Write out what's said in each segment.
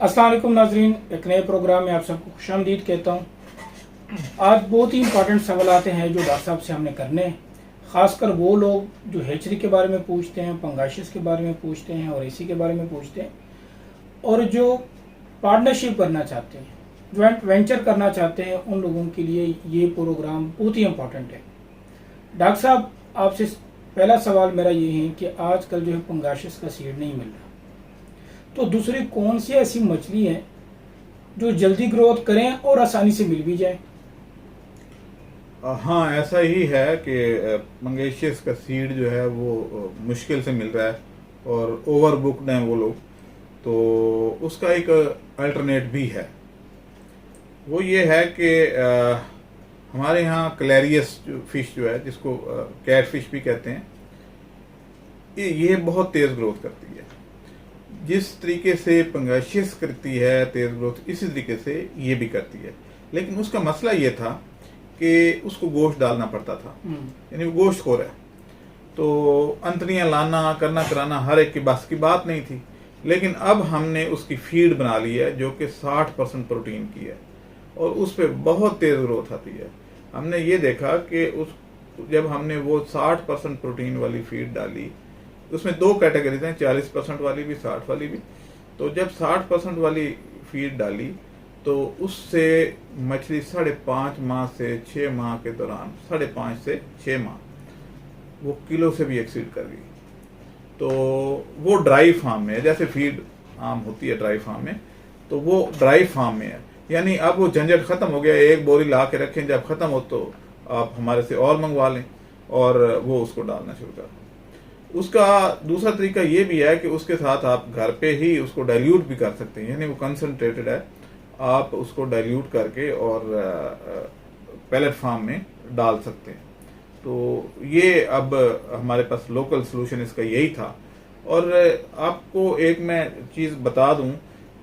अस्सलाम वालेकुम नाजरीन, एक नए प्रोग्राम में आप सबको खुशामदीद कहता हूँ। आज बहुत ही इंपॉर्टेंट सवाल आते हैं जो डॉक्टर साहब से हमने करने हैं। ख़ासकर वो लोग जो हेचरी के बारे में पूछते हैं, पंगाशिस के बारे में पूछते हैं और एसी के बारे में पूछते हैं, और जो पार्टनरशिप करना चाहते हैं, ज्वाइंट वेंचर करना चाहते हैं, उन लोगों के लिए ये प्रोग्राम बहुत ही इम्पोर्टेंट है। डॉक्टर साहब, आपसे पहला सवाल मेरा ये है कि आजकल जो है पंगाशिस का सीड नहीं मिल रहा, तो दूसरी कौन सी ऐसी मछली है जो जल्दी ग्रोथ करें और आसानी से मिल भी जाए? हाँ, ऐसा ही है कि मंगेशियस का सीड जो है वो मुश्किल से मिल रहा है और ओवर बुकड हैं वो लोग। तो उसका एक अल्टरनेट भी है। वो ये है कि हमारे यहाँ क्लैरियस जो फिश जो है, जिसको कैट फिश भी कहते हैं, ये बहुत तेज़ ग्रोथ करती है। जिस तरीके से पंगाशियस करती है तेज़ ग्रोथ, इसी तरीके से ये भी करती है। लेकिन उसका मसला ये था कि उसको गोश्त डालना पड़ता था, यानी वो गोश्त खोर है, तो अंतड़ियाँ लाना करना कराना हर एक की बस की बात नहीं थी। लेकिन अब हमने उसकी फीड बना ली है जो कि 60% प्रोटीन की है और उस पर बहुत तेज़ ग्रोथ आती है। हमने ये देखा कि जब हमने वो 60% प्रोटीन वाली फीड डाली, उसमें दो कैटेगरीज हैं, 40% वाली भी 60 वाली भी। तो जब 60% वाली फीड डाली तो उससे मछली 5.5 माह से 6 माह के दौरान, 5.5 से 6 माह वो किलो से भी एक्सीड कर गई। तो वो ड्राई फार्म में है, जैसे फीड आम होती है ड्राई फार्म में, तो वो ड्राई फार्म में है। यानी अब वो झंझट खत्म हो गया, एक बोरी ला के रखें, जब खत्म हो तो आप हमारे से और मंगवा लें और वो उसको डालना शुरू कर दें। उसका दूसरा तरीका ये भी है कि उसके साथ आप घर पे ही उसको डाइल्यूट भी कर सकते हैं, यानी वो कंसनट्रेटेड है, आप उसको डाइल्यूट करके और पैलेट फार्म में डाल सकते हैं। तो ये अब हमारे पास लोकल सोल्यूशन इसका यही था। और आपको एक मैं चीज़ बता दूं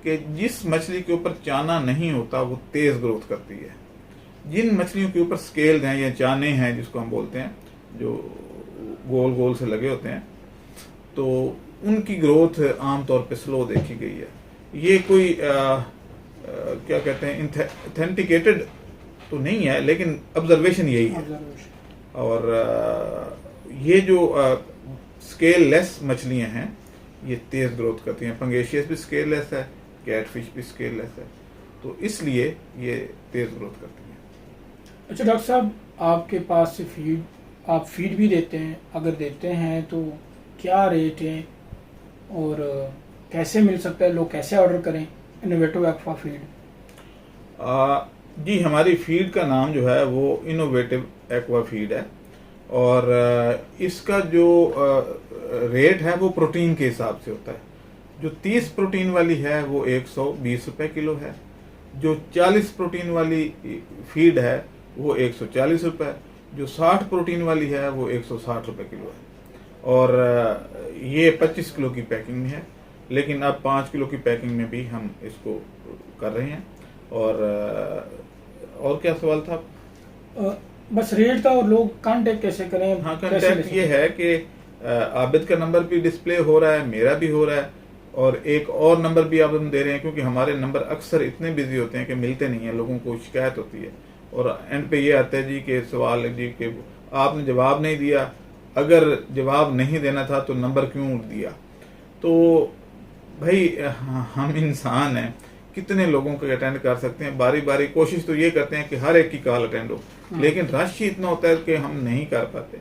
कि जिस मछली के ऊपर चाना नहीं होता वो तेज़ ग्रोथ करती है। जिन मछलियों के ऊपर स्केल हैं या चाने हैं, जिसको हम बोलते हैं, जो गोल गोल से लगे होते हैं, तो उनकी ग्रोथ आमतौर पे स्लो देखी गई है। ये कोई क्या कहते हैं, ऑथेंटिकेटेड तो नहीं है, लेकिन ऑब्जर्वेशन यही है। और ये जो स्केल लेस मछलियां हैं ये तेज़ ग्रोथ करती हैं। पंगेशियस भी स्केल लेस है, कैट फिश भी स्केल लेस है, तो इसलिए ये तेज़ ग्रोथ करती हैं। अच्छा डॉक्टर साहब, आपके पास से आप फीड भी देते हैं? अगर देते हैं तो क्या रेट है और कैसे मिल सकता है? लोग कैसे ऑर्डर करें इनोवेटिव एक्वा फीड? जी, हमारी फीड का नाम जो है वो इनोवेटिव एक्वा फीड है और इसका जो रेट है वो प्रोटीन के हिसाब से होता है। जो 30 प्रोटीन वाली है वो 120 रुपये किलो है, जो 40 प्रोटीन वाली फीड है वो 140 रुपये, जो 60 प्रोटीन वाली है वो 160 रुपये किलो है। और ये 25 किलो की पैकिंग में है, लेकिन अब 5 किलो की पैकिंग में भी हम इसको कर रहे हैं। और क्या सवाल था? बस रेट था, और लोग कांटेक्ट कैसे करें? हाँ, कांटेक्ट ये है कि आबिद का नंबर भी डिस्प्ले हो रहा है, मेरा भी हो रहा है, और एक और नंबर भी आप हम दे रहे हैं, क्योंकि हमारे नंबर अक्सर इतने बिजी होते हैं कि मिलते नहीं है, लोगों को शिकायत होती है और एंड पे ये आता है जी के सवाल जी के आपने जवाब नहीं दिया। अगर जवाब नहीं देना था तो नंबर क्यों दिया? तो भाई हम इंसान हैं, कितने लोगों को अटेंड कर सकते हैं? बारी बारी कोशिश तो ये करते हैं कि हर एक की कॉल अटेंड हो, लेकिन रश ही इतना होता है कि हम नहीं कर पाते।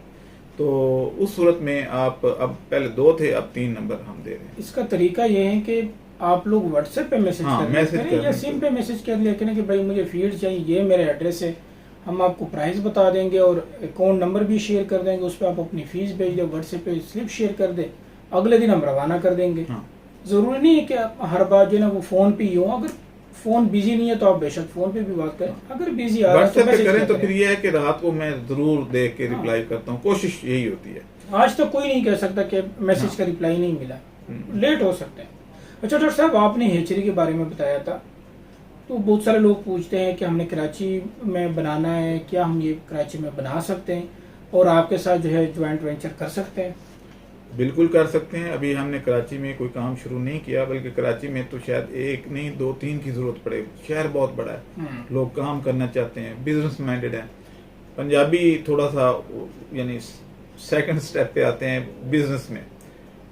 तो उस सूरत में आप, अब पहले 2 थे, अब 3 नंबर हम दे रहे हैं। इसका तरीका ये है कि आप लोग व्हाट्सएप पे मैसेज करें या सिम पे मैसेज कर लिया करें कि भाई मुझे फीड चाहिए, ये मेरा एड्रेस है, हम आपको प्राइस बता देंगे और अकाउंट नंबर भी शेयर कर देंगे, उस पर आप अपनी फीस भेज दें, व्हाट्सएप पे स्लिप शेयर कर दें, अगले दिन हम रवाना कर देंगे। जरूरी नहीं है कि हर बार जो ना वो फोन पे ही हो। अगर फोन बिजी नहीं है तो आप बेशक फोन पे भी बात करें, अगर बिजी आ रहा है तो व्हाट्सएप पे करें। तो फिर ये है कि रात को मैं जरूर देख के रिप्लाई करता हूँ, कोशिश यही होती है। आज तो कोई नहीं कह सकता कि मैसेज का रिप्लाई नहीं मिला, लेट हो सकते हैं। अच्छा डॉक्टर साहब, आपने हेचरी के बारे में बताया था, तो बहुत सारे लोग पूछते हैं कि हमने कराची में बनाना है, क्या हम ये कराची में बना सकते हैं और आपके साथ जो है ज्वाइंट वेंचर कर सकते हैं? बिल्कुल कर सकते हैं। अभी हमने कराची में कोई काम शुरू नहीं किया, बल्कि कराची में तो शायद एक नहीं 2-3 की जरूरत पड़े। शहर बहुत बड़ा है, लोग काम करना चाहते हैं, बिजनेस माइंडेड है। पंजाबी थोड़ा सा यानी सेकंड स्टेप पे आते हैं बिजनेस में।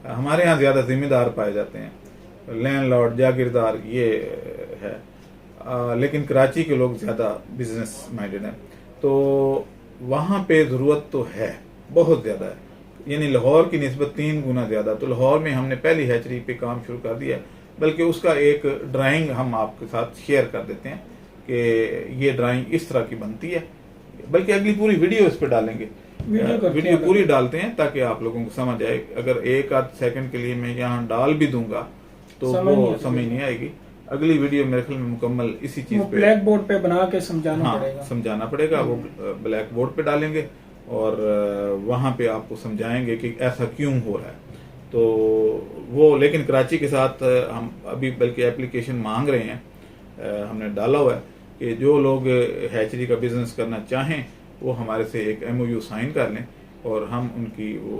हमारे यहाँ ज्यादा जिम्मेदार पाए जाते हैं, लैंडलॉर्ड जागीरदार ये है। लेकिन कराची के लोग ज्यादा बिजनेस माइंडेड हैं, तो वहाँ पे जरूरत तो है, बहुत ज्यादा है। यानी लाहौर की निस्बत 3 गुना ज्यादा। तो लाहौर में हमने पहली हैचरी पे काम शुरू कर दिया, बल्कि उसका एक ड्राइंग हम आपके साथ शेयर कर देते हैं कि ये ड्राइंग इस तरह की बनती है। बल्कि अगली पूरी वीडियो इस पे डालेंगे, वीडियो पूरी डालते हैं ताकि आप लोगों को समझ आए। अगर 1-8 सेकंड के लिए मैं यहाँ डाल भी दूंगा तो वो समझ नहीं आएगी। अगली वीडियो मेरे ख्याल में मुकम्मल इसी चीज पे ब्लैक बोर्ड पे बना के समझाना पड़ेगा। समझाना पड़ेगा। वो ब्लैक बोर्ड पे डालेंगे और वहां पे आपको समझाएंगे कि ऐसा क्यों हो रहा है। तो वो लेकिन कराची के साथ हम अभी बल्कि एप्लीकेशन मांग रहे हैं, हमने डाला हुआ है कि जो लोग हैचरी का बिजनेस करना चाहें वो हमारे से एक MOU साइन कर लें और हम उनकी वो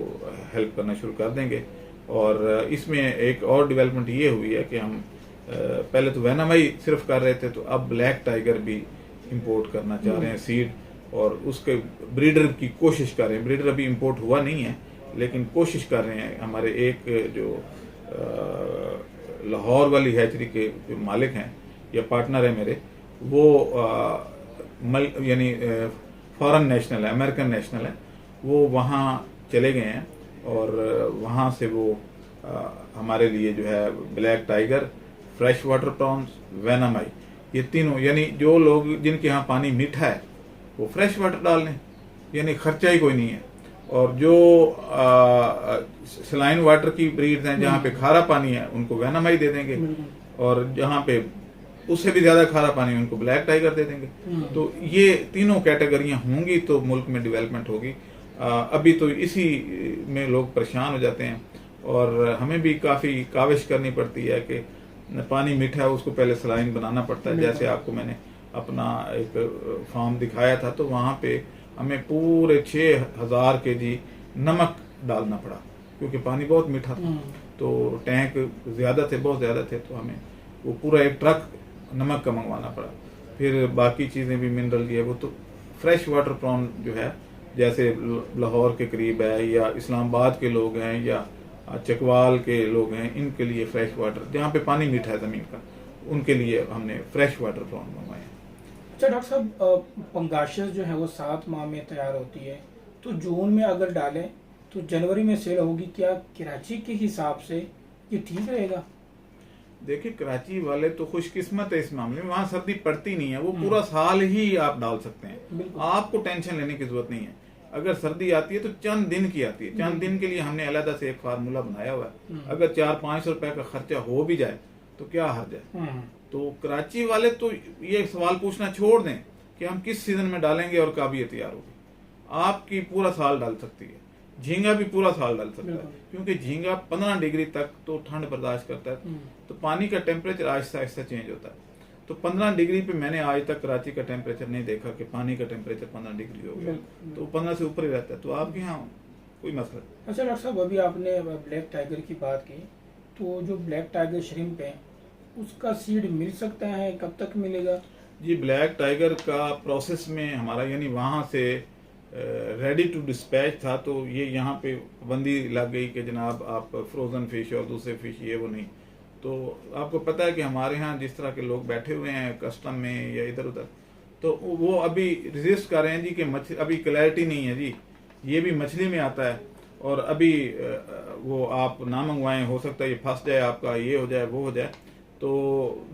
हेल्प करना शुरू कर देंगे। और इसमें एक और डेवलपमेंट ये हुई है कि हम पहले तो वैनामाई सिर्फ कर रहे थे, तो अब ब्लैक टाइगर भी इंपोर्ट करना चाह रहे हैं सीड, और उसके ब्रीडर की कोशिश कर रहे हैं। ब्रीडर अभी इंपोर्ट हुआ नहीं है, लेकिन कोशिश कर रहे हैं। हमारे एक जो लाहौर वाली हैचरी के जो मालिक हैं या पार्टनर है मेरे, वो यानी फॉरेन नेशनल है, अमेरिकन नेशनल है, वो वहाँ चले गए हैं और वहाँ से वो हमारे लिए जो है black tiger, fresh water prawns, vannamei, ये तीनों, यानी जो लोग जिनके यहाँ पानी मीठा है वो फ्रेश वाटर डाल लें, यानी खर्चा ही कोई नहीं है। और जो सलाइन वाटर की ब्रीड्स हैं जहाँ पे खारा पानी है उनको वैनामाई दे देंगे, और जहाँ पे उससे भी ज्यादा खारा पानी उनको ब्लैक टाइगर दे देंगे। तो ये तीनों कैटेगरियां होंगी तो मुल्क में डेवलपमेंट होगी। अभी तो इसी में लोग परेशान हो जाते हैं और हमें भी काफी काविश करनी पड़ती है कि पानी मीठा है उसको पहले सलाइन बनाना पड़ता है। जैसे आपको मैंने अपना एक फार्म दिखाया था, तो वहां पे हमें पूरे 6000 kg नमक डालना पड़ा क्योंकि पानी बहुत मीठा था। तो टैंक ज्यादा थे, बहुत ज्यादा थे, तो हमें वो पूरा एक ट्रक नमक का मंगवाना पड़ा। फिर बाकी चीजें भी मिनरल है वो तो फ्रेश वाटर प्रॉन जो है, जैसे लाहौर के करीब है या इस्लामाबाद के लोग हैं या चकवाल के लोग हैं, इनके लिए फ्रेश वाटर, जहाँ पे पानी मीठा है जमीन का, उनके लिए हमने फ्रेश वाटर प्रॉन मंगवाए। अच्छा डॉक्टर साहब, पंगाशिश जो है वो 7 माह में तैयार होती है, तो जून में अगर डालें तो जनवरी में सेल होगी। क्या कराची के हिसाब से ये ठीक रहेगा? देखिए, कराची वाले तो खुशकिस्मत है इस मामले में, वहाँ सर्दी पड़ती नहीं है, वो पूरा साल ही आप डाल सकते हैं, आपको टेंशन लेने की जरूरत नहीं है। अगर सर्दी आती है तो चंद दिन की आती है, चंद दिन के लिए हमने अलग से एक फार्मूला बनाया हुआ है। अगर 400-500 रुपए का खर्चा हो भी जाए तो क्या हर्ज है। तो कराची वाले तो ये सवाल पूछना छोड़ दें कि हम किस सीजन में डालेंगे और कब ये तैयार होगी। आपकी पूरा साल डाल सकती है, झींगा भी पूरा साल डाल सकता है, क्योंकि झींगा 15 डिग्री तक तो ठंड बर्दाश्त करता है। तो पानी का टेम्परेचर आहिस्ता आहिस्ता चेंज होता है। तो 15 डिग्री पे मैंने आज तक कराची का टेम्परेचर नहीं देखा कि पानी का टेम्परेचर 15 डिग्री हो गया, तो 15 से ऊपर ही रहता है। तो आपके यहाँ कोई मसला? अच्छा डॉक्टर साहब, अभी आपने ब्लैक टाइगर की बात की, तो जो ब्लैक टाइगर श्रिम्प है उसका सीड मिल सकता है, कब तक मिलेगा? जी, ब्लैक टाइगर का प्रोसेस में हमारा यानी वहाँ से रेडी टू डिस्पैच था, तो ये यहाँ पे पाबंदी लग गई कि जनाब आप फ्रोजन फिश और दूसरे फिश ये वो नहीं। तो आपको पता है कि हमारे यहाँ जिस तरह के लोग बैठे हुए हैं कस्टम में या इधर उधर, तो वो अभी रेजिस्ट कर रहे हैं जी कि मछली अभी क्लैरिटी नहीं है जी, ये भी मछली में आता है और अभी वो आप ना मंगवाएं, हो सकता है ये फंस जाए आपका, ये हो जाए वो हो जाए। तो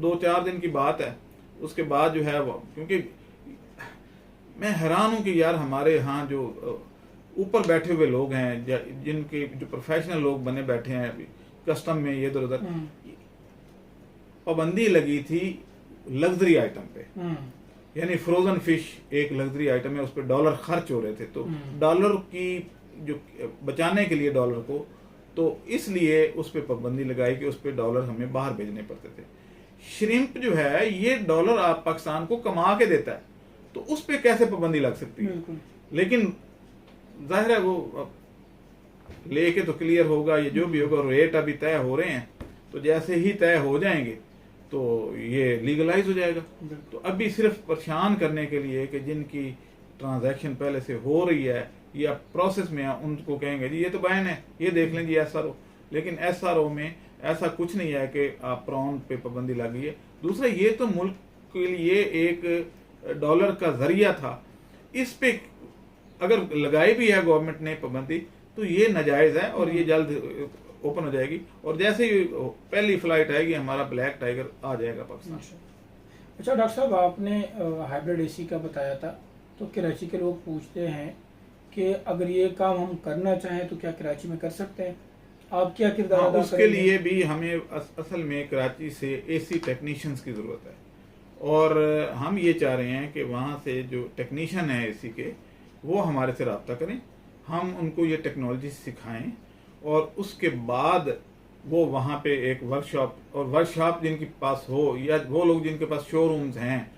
2-4 दिन की बात है, उसके बाद जो है वो, क्योंकि मैं हैरान हूं कि यार हमारे यहाँ जो ऊपर बैठे हुए लोग हैं, जिनके जो प्रोफेशनल लोग बने बैठे हैं अभी कस्टम में ये इधर उधर, पाबंदी लगी थी लग्जरी आइटम पे, यानी फ्रोजन फिश एक लग्जरी आइटम है, उस पर डॉलर खर्च हो रहे थे। तो डॉलर की जो बचाने के लिए डॉलर को, तो इसलिए उस पर पाबंदी लगाई कि उस पर डॉलर हमें बाहर भेजने पड़ते थे। श्रिम्प जो है ये डॉलर आप पाकिस्तान को कमा के देता है, तो उस पर कैसे पाबंदी लग सकती है? लेकिन जाहिर है वो लेके तो क्लियर होगा, ये जो भी होगा रेट अभी तय हो रहे हैं, तो जैसे ही तय हो जाएंगे तो ये लीगलाइज हो जाएगा। तो अभी सिर्फ परेशान करने के लिए कि जिनकी ट्रांजैक्शन पहले से हो रही है या प्रोसेस में है, उनको कहेंगे जी ये तो बैन है, ये देख लें जी SRO। लेकिन SRO में ऐसा कुछ नहीं है कि आप प्रॉन पे पाबंदी लगी है। दूसरा, ये तो मुल्क के लिए एक डॉलर का जरिया था, इस पे अगर लगाई भी है गवर्नमेंट ने पाबंदी तो ये नाजायज है और ये जल्द ओपन हो जाएगी। और जैसे ही पहली फ्लाइट आएगी हमारा ब्लैक टाइगर आ जाएगा पाकिस्तान। अच्छा डॉक्टर साहब, आपने हाइब्रिड AC का बताया था, तो कराची के लोग पूछते हैं कि अगर ये काम हम करना चाहें तो क्या कराची में कर सकते हैं? आप क्या किरदार अदा उसके करेंगे? लिए भी हमें असल में कराची से AC टेक्नीशियंस की जरूरत है, और हम ये चाह रहे हैं कि वहाँ से जो टेक्नीशियन है AC के, वो हमारे से रब्ता करें, हम उनको ये टेक्नोलॉजी सिखाएं और उसके बाद वो वहाँ पे एक वर्कशॉप, और वर्कशॉप जिनके पास हो या वो लोग जिनके पास शोरूम्स हैं,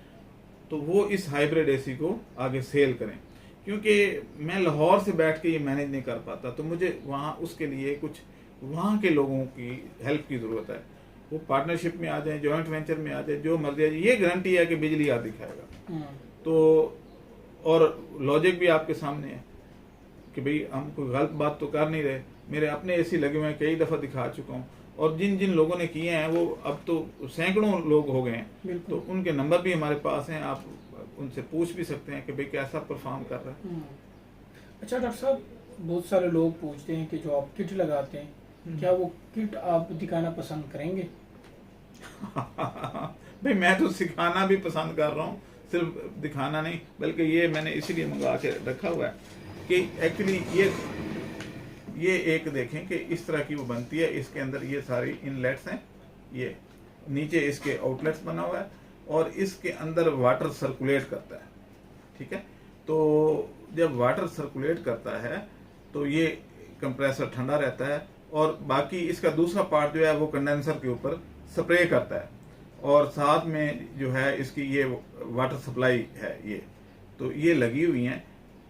तो वो इस हाइब्रिड AC को आगे सेल करें। क्योंकि मैं लाहौर से बैठ के ये मैनेज नहीं कर पाता, तो मुझे वहाँ उसके लिए कुछ वहाँ के लोगों की हेल्प की ज़रूरत है। वो पार्टनरशिप में आ जाए, जॉइंट वेंचर में आ जाए, जो मर्जी आ जाए, ये गारंटी है कि बिजली आ दिखाएगा। तो और लॉजिक भी आपके सामने है कि भाई हम कोई गलत बात तो कर नहीं रहे। मेरे अपने AC लगे हुए हैं, कई दफ़ा दिखा चुका हूँ, और जिन जिन लोगों ने किए हैं वो अब तो सैकड़ों लोग हो गए हैं, तो उनके नंबर भी हमारे पास हैं, आप उनसे पूछ भी सकते हैं कि भाई कैसा परफॉर्म कर रहा है। अच्छा डॉक्टर साहब, बहुत सारे लोग पूछते हैं कि जो आप किट लगाते हैं, क्या वो किट आप दिखाना पसंद करेंगे? भाई मैं तो सिखाना भी पसंद कर रहा हूँ, सिर्फ दिखाना नहीं, बल्कि ये मैंने इसीलिए मंगा के रखा हुआ है कि एक्चुअली ये एक देखें कि इस तरह की वो बनती है। इसके अंदर ये सारी इनलेट्स हैं, ये नीचे इसके आउटलेट्स बना हुआ है, और इसके अंदर वाटर सर्कुलेट करता है। ठीक है, तो जब वाटर सर्कुलेट करता है तो ये कंप्रेसर ठंडा रहता है, और बाकी इसका दूसरा पार्ट जो है वो कंडेंसर के ऊपर स्प्रे करता है, और साथ में जो है इसकी ये वाटर सप्लाई है, ये तो ये लगी हुई हैं।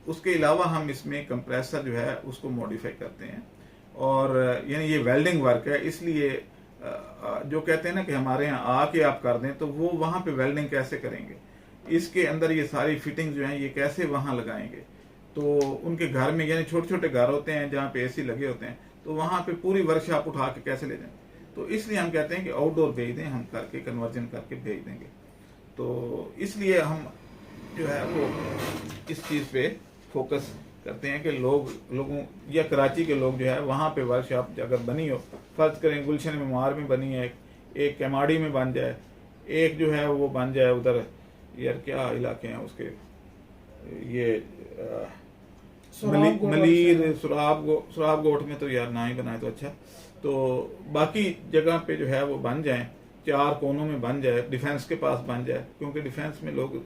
उसके अलावा हम इसमें कंप्रेसर जो है उसको मॉडिफाई करते हैं, और यानी ये वेल्डिंग वर्क है, इसलिए जो कहते हैं ना कि हमारे यहाँ आके आप कर दें, तो वो वहाँ पे वेल्डिंग कैसे करेंगे, इसके अंदर ये सारी फिटिंग जो है ये कैसे वहाँ लगाएंगे। तो उनके घर में, यानी छोटे छोटे घर होते हैं जहाँ पे AC लगे होते हैं, तो वहाँ पे पूरी वर्कशॉप उठा के कैसे ले जाएं। तो इसलिए हम कहते हैं कि आउटडोर भेज दें, हम करके कन्वर्जन करके भेज देंगे। तो इसलिए हम जो है वो इस चीज़ पे फोकस करते हैं कि लोगों या कराची के लोग जो है वहाँ पे वर्कशॉप अगर बनी हो, फर्ज करें गुलशन मेमार में बनी है, एक केमाड़ी में बन जाए, एक जो है वो बन जाए उधर, यार क्या इलाके हैं उसके, ये मलीर सुराब गोट में तो यार ना ही बनाए तो अच्छा। तो बाकी जगह पे जो है वो बन जाए, 4 कोनों में बन जाए, डिफेंस के पास बन जाए, क्योंकि डिफेंस में लोग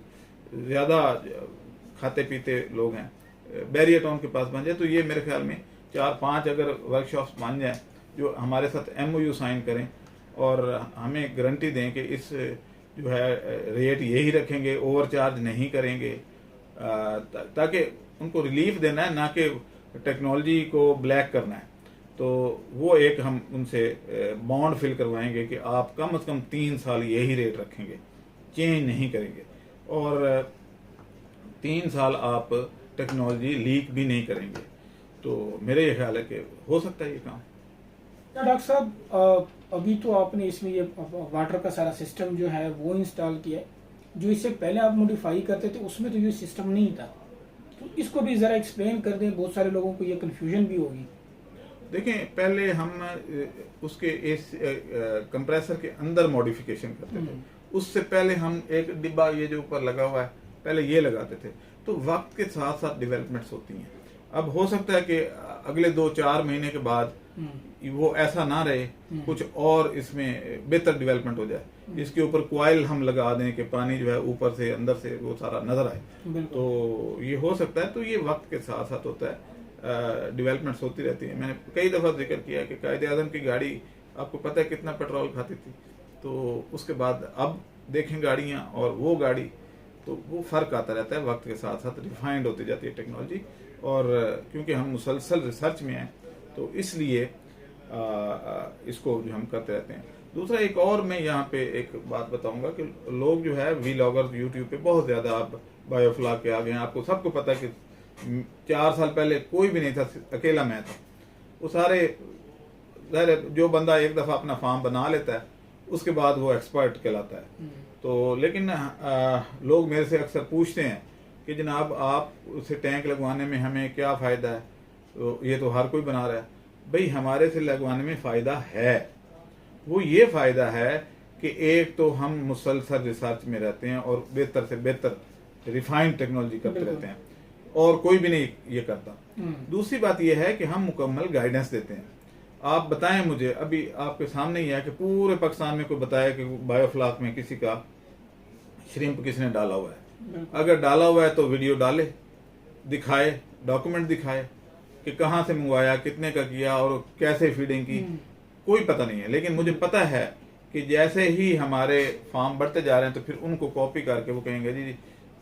ज़्यादा खाते पीते लोग हैं, बैरियर टाउन के पास बन जाए। तो ये मेरे ख्याल में 4-5 अगर वर्कशॉप्स बन जाए जो हमारे साथ MOU साइन करें और हमें गारंटी दें कि इस जो है रेट यही रखेंगे, ओवरचार्ज नहीं करेंगे, ताकि उनको रिलीफ देना है, ना कि टेक्नोलॉजी को ब्लैक करना है। तो वो एक हम उनसे बॉन्ड फिल करवाएंगे कि आप कम से कम 3 साल यही रेट रखेंगे, चेंज नहीं करेंगे, और 3 साल आप टेक्नोलॉजी लीक भी नहीं करेंगे। तो मेरे ये ख्याल है कि हो सकता है ये काम। डॉक्टर साहब, अभी तो आपने इसमें ये वाटर का सारा सिस्टम जो है वो इंस्टॉल किया है, जो इससे पहले आप मॉडिफाई करते थे उसमें तो ये सिस्टम नहीं था, तो इसको भी ज़रा एक्सप्लेन कर दें, बहुत सारे लोगों को ये कन्फ्यूजन भी होगी। देखें, पहले हम उसके इस कंप्रेसर के अंदर मॉडिफिकेशन करते थे। उससे पहले हम एक डिब्बा ये जो ऊपर लगा हुआ है पहले ये लगाते थे। तो वक्त के साथ साथ डेवलपमेंट्स होती हैं। अब हो सकता है कि अगले 2-4 महीने के बाद वो ऐसा ना रहे, कुछ और इसमें बेहतर डेवलपमेंट हो जाए, इसके ऊपर क्वाइल हम लगा दें कि पानी जो है ऊपर से अंदर से वो सारा नजर आए। तो ये हो सकता है। तो ये वक्त के साथ साथ होता है, डेवलपमेंट्स होती रहती है। मैंने कई दफा जिक्र किया कि कायदे आज़म की गाड़ी आपको पता है कितना पेट्रोल खाती थी, तो उसके बाद अब देखें गाड़ियां और वो गाड़ी, तो वो फर्क आता रहता है, वक्त के साथ साथ रिफाइंड होती जाती है टेक्नोलॉजी। और क्योंकि हम मुसलसल रिसर्च में हैं, तो इसलिए इसको जो हम करते रहते हैं। दूसरा एक और मैं यहाँ पे एक बात बताऊंगा कि लोग जो है वीलॉगर यूट्यूब पे बहुत ज़्यादा आप बायोफ्लॉग के आ गए हैं। आपको सबको पता है कि 4 साल पहले कोई भी नहीं था, अकेला मैं था। वो सारे जो बंदा एक दफ़ा अपना फार्म बना लेता है उसके बाद वो एक्सपर्ट कहलाता है। तो लेकिन लोग मेरे से अक्सर पूछते हैं कि जनाब आप उसे टैंक लगवाने में हमें क्या फ़ायदा है, तो ये तो हर कोई बना रहा है। भाई हमारे से लगवाने में फ़ायदा है, वो ये फ़ायदा है कि एक तो हम मुसलसल रिसर्च में रहते हैं और बेहतर से बेहतर रिफाइंड टेक्नोलॉजी करते रहते हैं और कोई भी नहीं ये करता। दूसरी बात यह है कि हम मुकम्मल गाइडेंस देते हैं। आप बताएं मुझे, अभी आपके सामने ही है कि पूरे पाकिस्तान में कोई बताया कि बायोफ्लॉक में किसी का श्रिम्प किसने डाला हुआ है। अगर डाला हुआ है तो वीडियो डाले, दिखाए, डॉक्यूमेंट दिखाए कि कहाँ से मंगवाया, कितने का किया और कैसे फीडिंग की। कोई पता नहीं है, लेकिन मुझे पता है कि जैसे ही हमारे फार्म बढ़ते जा रहे हैं तो फिर उनको कॉपी करके वो कहेंगे जी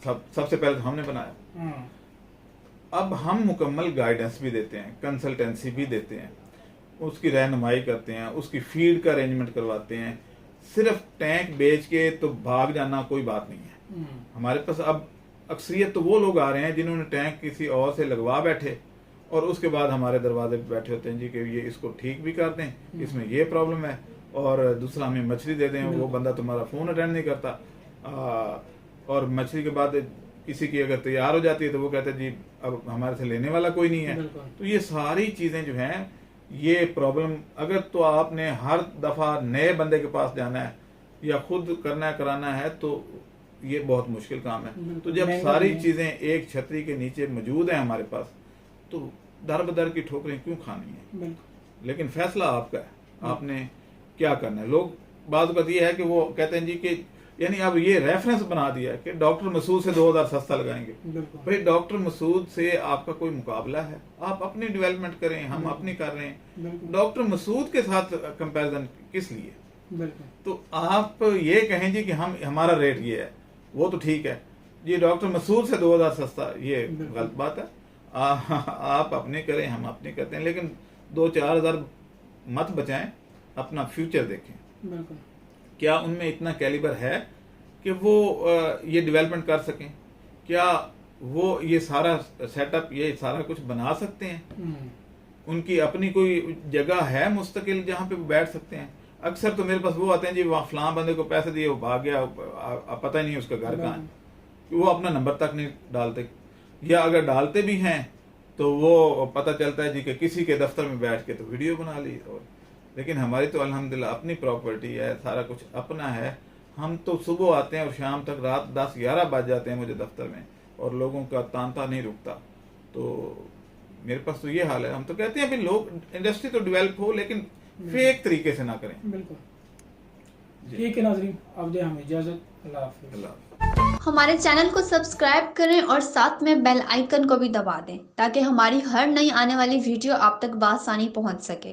सबसे पहले तो हमने बनाया। अब हम मुकम्मल गाइडेंस भी देते हैं, कंसल्टेंसी भी देते हैं, उसकी रहनुमाई करते हैं, उसकी फीड का अरेंजमेंट करवाते हैं। सिर्फ टैंक बेच के तो भाग जाना कोई बात नहीं है। हमारे पास अब अक्सरियत तो वो लोग आ रहे हैं जिन्होंने टैंक किसी और से लगवा बैठे और उसके बाद हमारे दरवाजे पे बैठे होते हैं जी कि ये इसको ठीक भी कर दें, इसमें ये प्रॉब्लम है, और दूसरा हमें मछली दे दें। वो बंदा तुम्हारा फोन अटेंड नहीं करता, और मछली के बाद किसी की अगर तैयार हो जाती है तो वो कहते हैं जी अब हमारे से लेने वाला कोई नहीं है। तो ये सारी चीजें जो हैं, ये प्रॉब्लम अगर तो आपने हर दफा नए बंदे के पास जाना है या खुद करना कराना है तो ये बहुत मुश्किल काम है। तो जब सारी चीजें एक छतरी के नीचे मौजूद है हमारे पास, तो दर बदर की ठोकरें क्यों खानी है। लेकिन फैसला आपका है, आपने क्या करना है। लोग बात बात ये है कि वो कहते हैं जी कि यानी अब ये रेफरेंस बना दिया है कि डॉक्टर मसूद से 2000 सस्ता लगाएंगे। भाई डॉक्टर मसूद से आपका कोई मुकाबला है? आप अपनी डेवलपमेंट करें, हम अपनी कर रहे हैं। डॉक्टर मसूद के साथ कंपैरिजन किस लिए? तो आप ये कहें जी कि हमारा रेट ये है, वो तो ठीक है जी, डॉक्टर मसूद से 2000 सस्ता, ये गलत बात है। आप अपने करें, हम अपने करते हैं, लेकिन 2-4 हजार मत बचाएं, अपना फ्यूचर देखें। क्या उनमें इतना कैलिबर है कि वो ये डेवलपमेंट कर सकें? क्या वो ये सारा सेटअप, ये सारा कुछ बना सकते हैं? उनकी अपनी कोई जगह है मुस्तकिल जहां पे वो बैठ सकते हैं? अक्सर तो मेरे पास वो आते हैं जी वहाँ फलां बंदे को पैसे दिए, वो भाग गया, पता ही नहीं उसका घर कहाँ है। वो अपना नंबर तक नहीं डालते, या अगर डालते भी हैं तो वो पता चलता है जी कि किसी के दफ्तर में बैठ के तो वीडियो बना ली। और लेकिन हमारी तो अल्हम्दुलिल्लाह अपनी प्रॉपर्टी है, सारा कुछ अपना है। हम तो सुबह आते हैं और शाम तक रात 10-11 बज जाते हैं मुझे दफ्तर में, और लोगों का तांता नहीं रुकता। तो मेरे पास तो ये हाल है। हम तो कहते हैं लोग, इंडस्ट्री तो डेवलप हो लेकिन फेक तरीके से ना करें। बिल्कुल ठीक है नाज़रीन, अब दे हमें इजाजत। अल्लाह हाफ़िज़। हमारे चैनल को सब्सक्राइब करें और साथ में बेल आइकन को भी दबा दें ताकि हमारी हर नई आने वाली वीडियो आप तक बआसानी पहुंच सके।